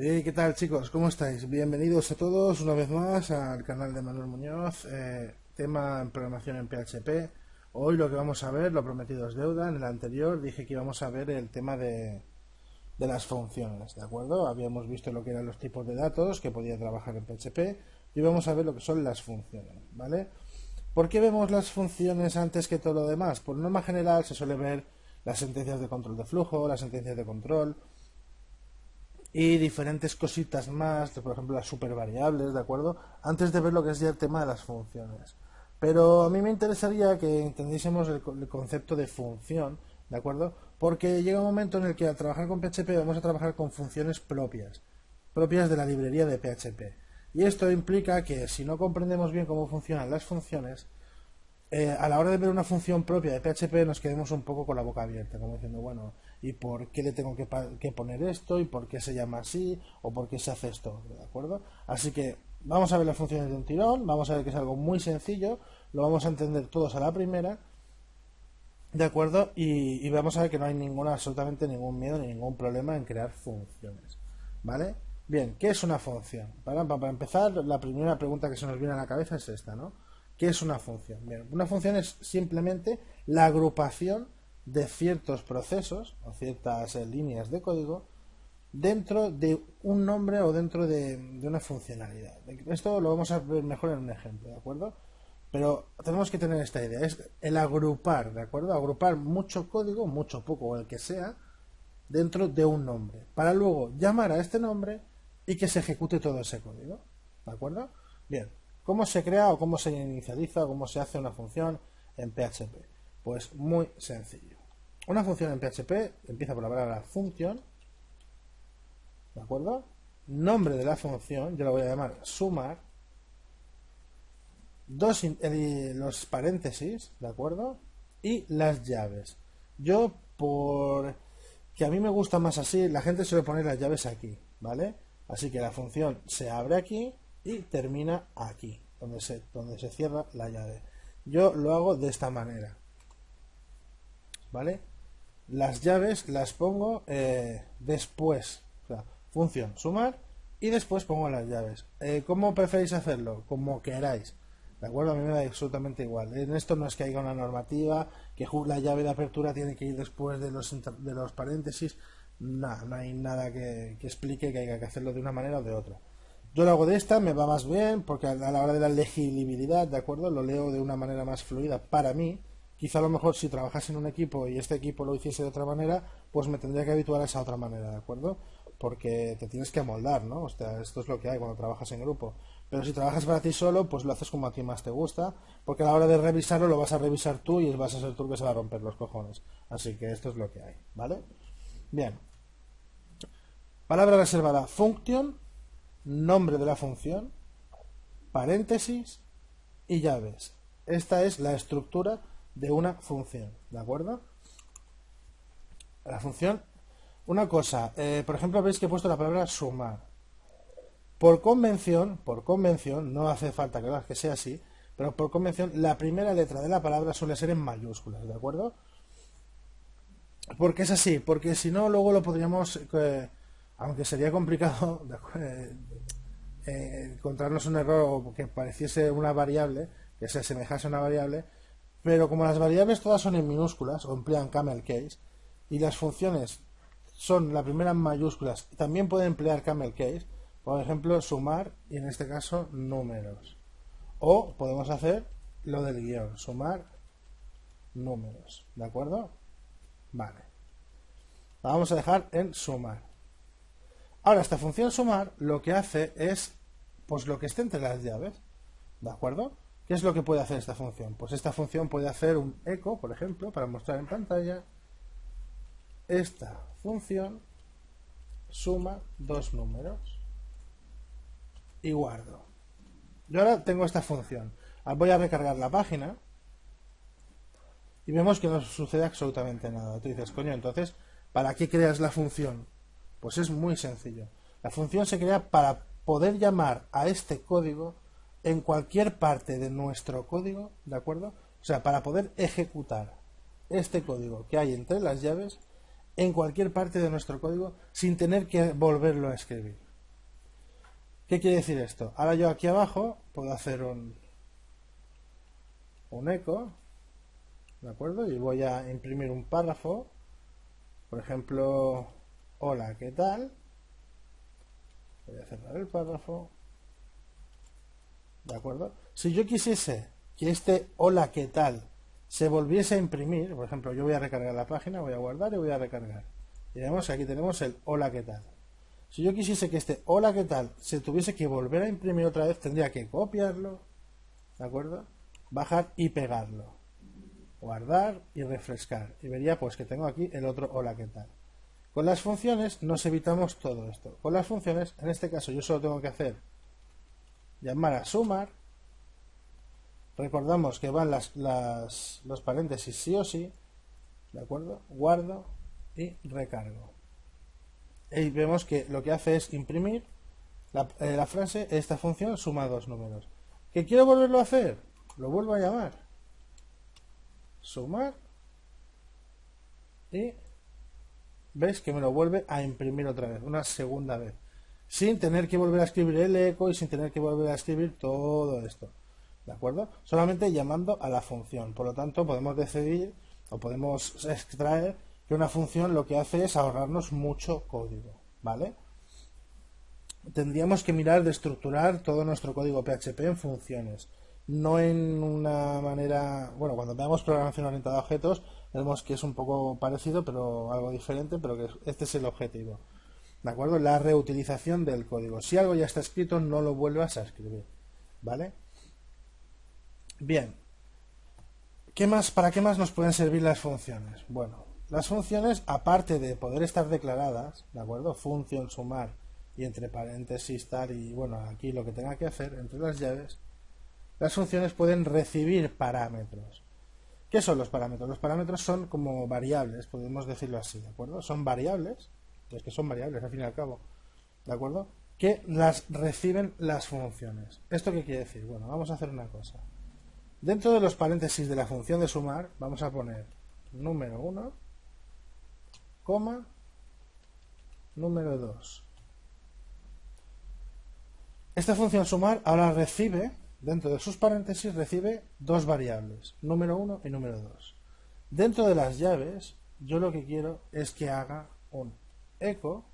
¿Qué tal, chicos? ¿Cómo estáis? Bienvenidos a todos una vez más al canal de Manuel Muñoz, tema en programación en PHP. Hoy lo que vamos a ver, lo prometido es deuda. En el anterior dije que íbamos a ver el tema de las funciones, ¿de acuerdo? Habíamos visto lo que eran los tipos de datos que podía trabajar en PHP y vamos a ver lo que son las funciones, ¿vale? ¿Por qué vemos las funciones antes que todo lo demás? Por norma general se suele ver las sentencias de control de flujo, las sentencias de control y diferentes cositas más, por ejemplo las supervariables, ¿de acuerdo? Antes de ver lo que es ya el tema de las funciones. Pero a mí me interesaría que entendiésemos el concepto de función, ¿de acuerdo? Porque llega un momento en el que al trabajar con PHP vamos a trabajar con funciones propias de la librería de PHP. Y esto implica que si no comprendemos bien cómo funcionan las funciones, a la hora de ver una función propia de PHP nos quedemos un poco con la boca abierta, como diciendo, bueno, ¿y por qué le tengo que poner esto? ¿Y por qué se llama así? ¿O por qué se hace esto? ¿De acuerdo? Así que vamos a ver las funciones de un tirón, vamos a ver que es algo muy sencillo, lo vamos a entender todos a la primera, ¿de acuerdo? Y vamos a ver que no hay absolutamente ningún miedo ni ningún problema en crear funciones, ¿vale? Bien, ¿qué es una función? Para empezar, la primera pregunta que se nos viene a la cabeza es esta, ¿no? ¿Qué es una función? Bien, una función es simplemente la agrupación de ciertos procesos o ciertas líneas de código dentro de un nombre o dentro de una funcionalidad. Esto lo vamos a ver mejor en un ejemplo, ¿de acuerdo? Pero tenemos que tener esta idea, es el agrupar, ¿de acuerdo? Agrupar mucho código, mucho, poco o el que sea, dentro de un nombre, para luego llamar a este nombre y que se ejecute todo ese código, ¿de acuerdo? Bien, ¿cómo se crea o cómo se inicializa o cómo se hace una función en PHP? Pues muy sencillo. Una función en PHP empieza por la palabra función, ¿de acuerdo? Nombre de la función, yo la voy a llamar sumar, los paréntesis, ¿de acuerdo? Y las llaves. Yo, por que a mí me gusta más así, la gente suele poner las llaves aquí, ¿vale? Así que la función se abre aquí y termina aquí, donde se cierra la llave. Yo lo hago de esta manera, ¿vale? Las llaves las pongo después, o sea, función sumar y después pongo las llaves. ¿Cómo preferís hacerlo? Como queráis. ¿De acuerdo? A mí me da absolutamente igual. En esto no es que haya una normativa, que la llave de apertura tiene que ir después de los paréntesis. Nada, no hay nada que explique que haya que hacerlo de una manera o de otra. Yo lo hago de esta, me va más bien, porque a la hora de la legibilidad, ¿de acuerdo? Lo leo de una manera más fluida para mí. Quizá a lo mejor si trabajase en un equipo y este equipo lo hiciese de otra manera, pues me tendría que habituar a esa otra manera, ¿de acuerdo? Porque te tienes que amoldar, ¿no? O sea, esto es lo que hay cuando trabajas en grupo. Pero si trabajas para ti solo, pues lo haces como a ti más te gusta, porque a la hora de revisarlo lo vas a revisar tú y vas a ser tú el que se va a romper los cojones. Así que esto es lo que hay, ¿vale? Bien. Palabra reservada, function, nombre de la función, paréntesis y llaves. Esta es la estructura de una función, ¿de acuerdo? La función, una cosa, por ejemplo, veis que he puesto la palabra sumar. Por convención, no hace falta que sea así, pero por convención, la primera letra de la palabra suele ser en mayúsculas, ¿de acuerdo? Porque es así, porque si no, luego lo podríamos, aunque sería complicado encontrarnos un error o que pareciese una variable, que se asemejase a una variable, pero como las variables todas son en minúsculas o emplean camel case y las funciones son la primera en mayúsculas y también pueden emplear camel case, por ejemplo sumar y en este caso números, o podemos hacer lo del guión, sumar números, ¿de acuerdo? Vale, la vamos a dejar en sumar. Ahora esta función sumar lo que hace es pues lo que esté entre las llaves, ¿de acuerdo? ¿Qué es lo que puede hacer esta función? Pues esta función puede hacer un eco, por ejemplo, para mostrar en pantalla. Esta función suma dos números y guardo. Yo ahora tengo esta función. Voy a recargar la página y vemos que no sucede absolutamente nada. Tú dices, coño, entonces, ¿para qué creas la función? Pues es muy sencillo. La función se crea para poder llamar a este código en cualquier parte de nuestro código, ¿de acuerdo? O sea, para poder ejecutar este código que hay entre las llaves en cualquier parte de nuestro código sin tener que volverlo a escribir, ¿Qué quiere decir esto? Ahora yo aquí abajo puedo hacer un eco, ¿de acuerdo? Y voy a imprimir un párrafo, por ejemplo, hola, ¿qué tal? Voy a cerrar el párrafo, ¿de acuerdo? Si yo quisiese que este hola, ¿qué tal? Se volviese a imprimir, por ejemplo, yo voy a recargar la página, voy a guardar y voy a recargar. Y vemos que aquí tenemos el hola, ¿qué tal? Si yo quisiese que este hola, ¿qué tal? Se tuviese que volver a imprimir otra vez, tendría que copiarlo, ¿de acuerdo? Bajar y pegarlo. Guardar y refrescar. Y vería pues que tengo aquí el otro hola, ¿qué tal? Con las funciones nos evitamos todo esto. Con las funciones, en este caso yo solo tengo que hacer llamar a sumar. Recordamos que van los paréntesis sí o sí, ¿de acuerdo? Guardo y recargo. Y vemos que lo que hace es imprimir la frase, esta función suma dos números. ¿Que quiero volverlo a hacer? Lo vuelvo a llamar. Sumar. Y veis que me lo vuelve a imprimir otra vez, una segunda vez. Sin tener que volver a escribir el eco y sin tener que volver a escribir todo esto. ¿De acuerdo? Solamente llamando a la función. Por lo tanto, podemos decidir o podemos extraer que una función lo que hace es ahorrarnos mucho código. ¿Vale? Tendríamos que mirar de estructurar todo nuestro código PHP en funciones. No en una manera... Bueno, cuando veamos programación orientada a objetos, vemos que es un poco parecido, pero algo diferente, pero que este es el objetivo. ¿De acuerdo? La reutilización del código. Si algo ya está escrito, no lo vuelvas a escribir. ¿Vale? Bien. ¿Para qué más nos pueden servir las funciones? Bueno, las funciones, aparte de poder estar declaradas, ¿de acuerdo? Función, sumar y entre paréntesis tal y bueno, aquí lo que tenga que hacer entre las llaves, las funciones pueden recibir parámetros. ¿Qué son los parámetros? Los parámetros son como variables, podemos decirlo así, ¿de acuerdo? Son variables, es que son variables al fin y al cabo, ¿de acuerdo? Que las reciben las funciones. ¿Esto qué quiere decir? Bueno, vamos a hacer una cosa. Dentro de los paréntesis de la función de sumar, vamos a poner número 1, coma, número 2. Esta función sumar ahora recibe, dentro de sus paréntesis, recibe dos variables, número 1 y número 2. Dentro de las llaves, yo lo que quiero es que haga un eco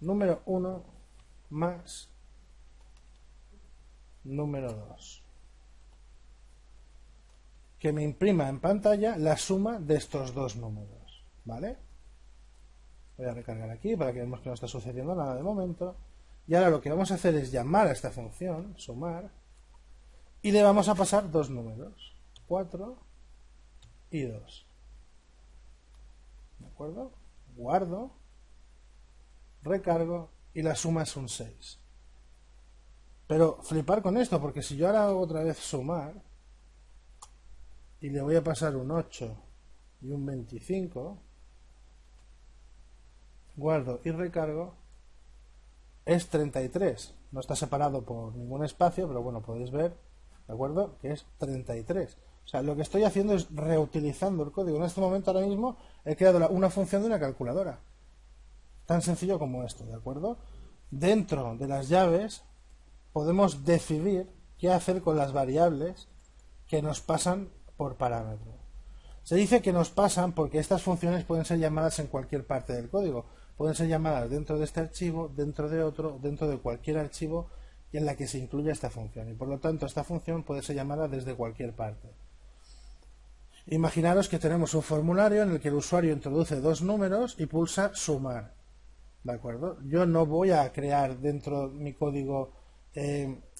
número 1 más número 2. Que me imprima en pantalla la suma de estos dos números. ¿Vale? Voy a recargar aquí para que veamos que no está sucediendo nada de momento. Y ahora lo que vamos a hacer es llamar a esta función, sumar, y le vamos a pasar dos números, 4 y 2. ¿De acuerdo? Guardo, recargo y la suma es un 6. Pero flipar con esto, porque si yo ahora hago otra vez sumar y le voy a pasar un 8 y un 25, guardo y recargo, es 33. No está separado por ningún espacio, pero bueno, podéis ver, ¿de acuerdo? Que es 33. O sea, lo que estoy haciendo es reutilizando el código. En este momento, ahora mismo, he creado una función de una calculadora. Tan sencillo como esto, ¿de acuerdo? Dentro de las llaves podemos decidir qué hacer con las variables que nos pasan por parámetro. Se dice que nos pasan porque estas funciones pueden ser llamadas en cualquier parte del código. Pueden ser llamadas dentro de este archivo, dentro de otro, dentro de cualquier archivo en la que se incluya esta función. Y por lo tanto, esta función puede ser llamada desde cualquier parte. Imaginaros que tenemos un formulario en el que el usuario introduce dos números y pulsa sumar. ¿De acuerdo? Yo no voy a crear dentro de mi código,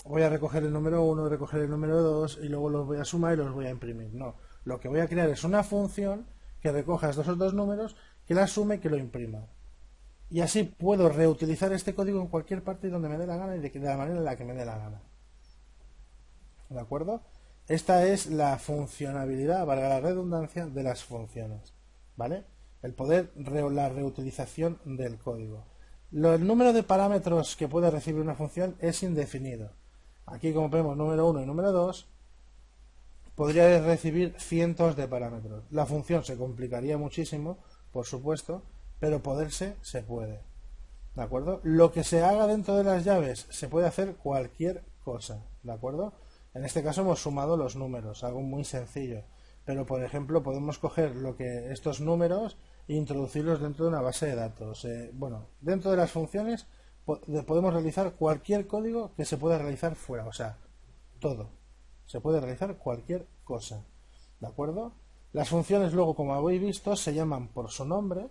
voy a recoger el número 1, recoger el número 2 y luego los voy a sumar y los voy a imprimir. No, lo que voy a crear es una función que recoja estos dos números, que la sume y que lo imprima. Y así puedo reutilizar este código en cualquier parte donde me dé la gana y de la manera en la que me dé la gana. ¿De acuerdo? Esta es la funcionabilidad, valga la redundancia, de las funciones. ¿Vale? El poder, la reutilización del código. El número de parámetros que puede recibir una función es indefinido. Aquí, como vemos, número 1 y número 2, podría recibir cientos de parámetros. La función se complicaría muchísimo, por supuesto, pero poderse se puede. ¿De acuerdo? Lo que se haga dentro de las llaves se puede hacer cualquier cosa, ¿de acuerdo? En este caso hemos sumado los números, algo muy sencillo. Pero, por ejemplo, podemos coger estos números e introducirlos dentro de una base de datos. Bueno, dentro de las funciones podemos realizar cualquier código que se pueda realizar fuera, o sea, todo. Se puede realizar cualquier cosa, ¿de acuerdo? Las funciones luego, como habéis visto, se llaman por su nombre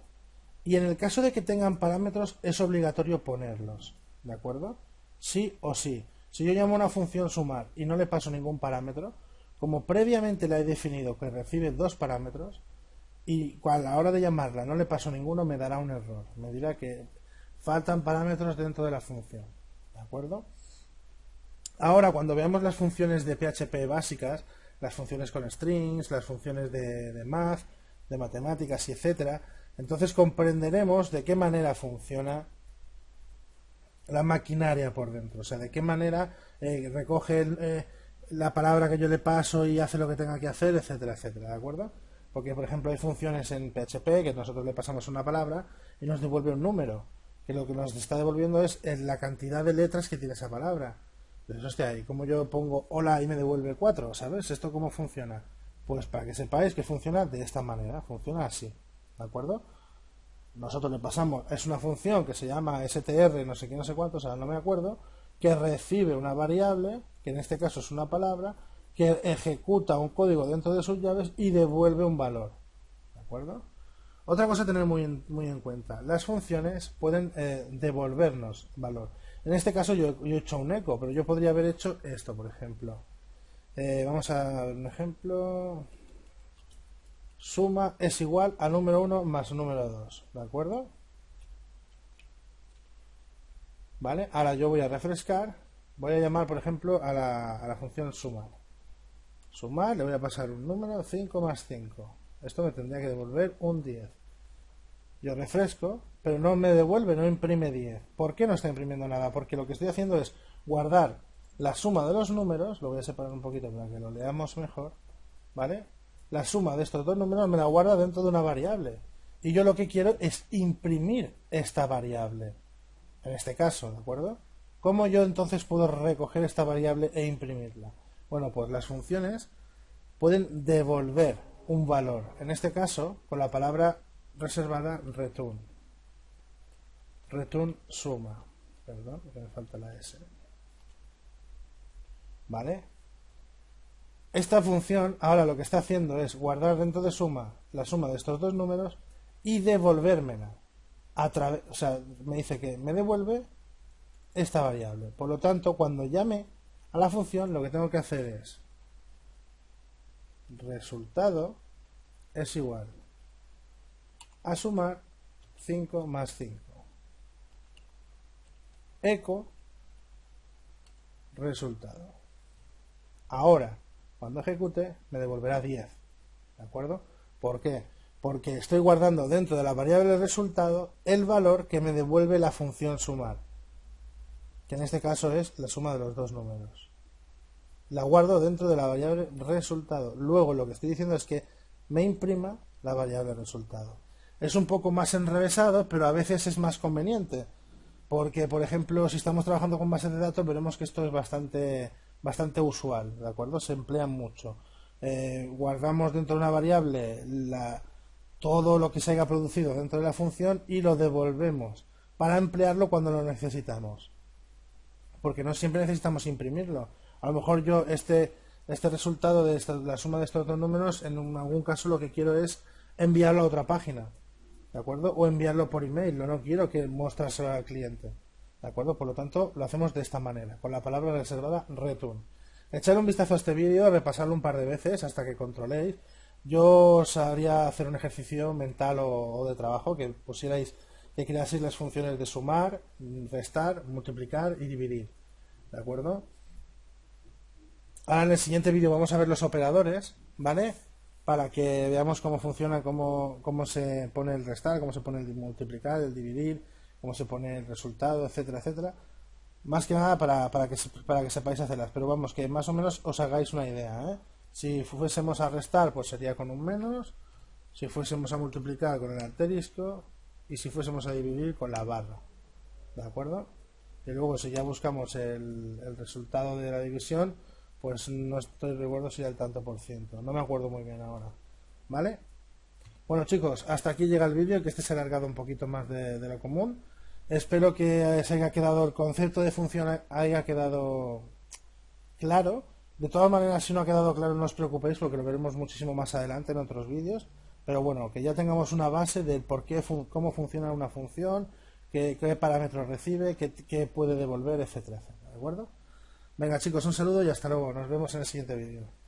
y en el caso de que tengan parámetros es obligatorio ponerlos, ¿de acuerdo? Sí o sí. Si yo llamo a una función sumar y no le paso ningún parámetro, como previamente la he definido que recibe dos parámetros y a la hora de llamarla no le paso ninguno, me dará un error. Me dirá que faltan parámetros dentro de la función, ¿de acuerdo? Ahora, cuando veamos las funciones de PHP básicas, las funciones con strings, las funciones de math, de matemáticas, y etcétera, entonces comprenderemos de qué manera funciona la maquinaria por dentro, o sea, de qué manera recoge la palabra que yo le paso y hace lo que tenga que hacer, etcétera, etcétera, ¿de acuerdo? Porque, por ejemplo, hay funciones en PHP que nosotros le pasamos una palabra y nos devuelve un número, que lo que nos está devolviendo es la cantidad de letras que tiene esa palabra. Entonces, hostia, ¿y cómo yo pongo hola y me devuelve 4? ¿Sabes? ¿Esto cómo funciona? Pues para que sepáis que funciona de esta manera, funciona así, ¿de acuerdo? Nosotros le pasamos, es una función que se llama str, no sé qué, no sé cuánto, o sea, no me acuerdo, que recibe una variable, que en este caso es una palabra, que ejecuta un código dentro de sus llaves y devuelve un valor, ¿de acuerdo? Otra cosa a tener muy en cuenta, las funciones pueden devolvernos valor. En este caso yo he hecho un eco, pero yo podría haber hecho esto, por ejemplo. Vamos a ver un ejemplo. Suma es igual a número 1 más número 2, ¿de acuerdo? ¿Vale? Ahora yo voy a refrescar, voy a llamar, por ejemplo, a la función sumar. Sumar, le voy a pasar un número, 5 más 5. Esto me tendría que devolver un 10. Yo refresco, pero no me devuelve, no imprime 10. ¿Por qué no está imprimiendo nada? Porque lo que estoy haciendo es guardar la suma de los números, lo voy a separar un poquito para que lo leamos mejor, ¿vale? La suma de estos dos números me la guarda dentro de una variable. Y yo lo que quiero es imprimir esta variable. En este caso, ¿de acuerdo? ¿Cómo yo entonces puedo recoger esta variable e imprimirla? Bueno, pues las funciones pueden devolver un valor. En este caso, con la palabra reservada return. Return suma. Perdón, que me falta la S. ¿Vale? Esta función ahora lo que está haciendo es guardar dentro de suma la suma de estos dos números y devolvérmela. O sea, me dice que me devuelve esta variable. Por lo tanto, cuando llame a la función, lo que tengo que hacer es resultado es igual a sumar 5 más 5. Eco resultado. Ahora, cuando ejecute, me devolverá 10. ¿De acuerdo? ¿Por qué? Porque estoy guardando dentro de la variable resultado el valor que me devuelve la función sumar, que en este caso es la suma de los dos números. La guardo dentro de la variable resultado. Luego lo que estoy diciendo es que me imprima la variable resultado. Es un poco más enrevesado, pero a veces es más conveniente. Porque, por ejemplo, si estamos trabajando con bases de datos, veremos que esto es bastante usual, ¿de acuerdo? Se emplean mucho. Guardamos dentro de una variable todo lo que se haya producido dentro de la función y lo devolvemos para emplearlo cuando lo necesitamos. Porque no siempre necesitamos imprimirlo. A lo mejor yo este resultado de la suma de estos dos números, en algún caso lo que quiero es enviarlo a otra página, ¿de acuerdo? O enviarlo por email, no quiero que mostrárselo al cliente, ¿de acuerdo? Por lo tanto, lo hacemos de esta manera, con la palabra reservada return. Echar un vistazo a este vídeo, repasarlo un par de veces hasta que controléis. Yo os haría hacer un ejercicio mental o de trabajo, que pusierais, que creaseis las funciones de sumar, restar, multiplicar y dividir, ¿de acuerdo? Ahora en el siguiente vídeo vamos a ver los operadores, ¿vale? Para que veamos cómo funciona, cómo se pone el restar, cómo se pone el multiplicar, el dividir, cómo se pone el resultado, etcétera, etcétera. Más que nada para que sepáis hacerlas, pero vamos, que más o menos os hagáis una idea, ¿eh? Si fuésemos a restar, pues sería con un menos, si fuésemos a multiplicar con el asterisco y si fuésemos a dividir con la barra, ¿de acuerdo? Y luego si ya buscamos el resultado de la división, pues no estoy recuerdo si era el tanto por ciento, no me acuerdo muy bien ahora, ¿vale? Bueno chicos, hasta aquí llega el vídeo, que este se ha alargado un poquito más de lo común. Espero que se haya quedado el concepto de función, haya quedado claro. De todas maneras, si no ha quedado claro, no os preocupéis porque lo veremos muchísimo más adelante en otros vídeos. Pero bueno, que ya tengamos una base del por qué, cómo funciona una función, qué parámetros recibe, qué puede devolver, etcétera, etcétera. ¿De acuerdo? Venga chicos, un saludo y hasta luego. Nos vemos en el siguiente vídeo.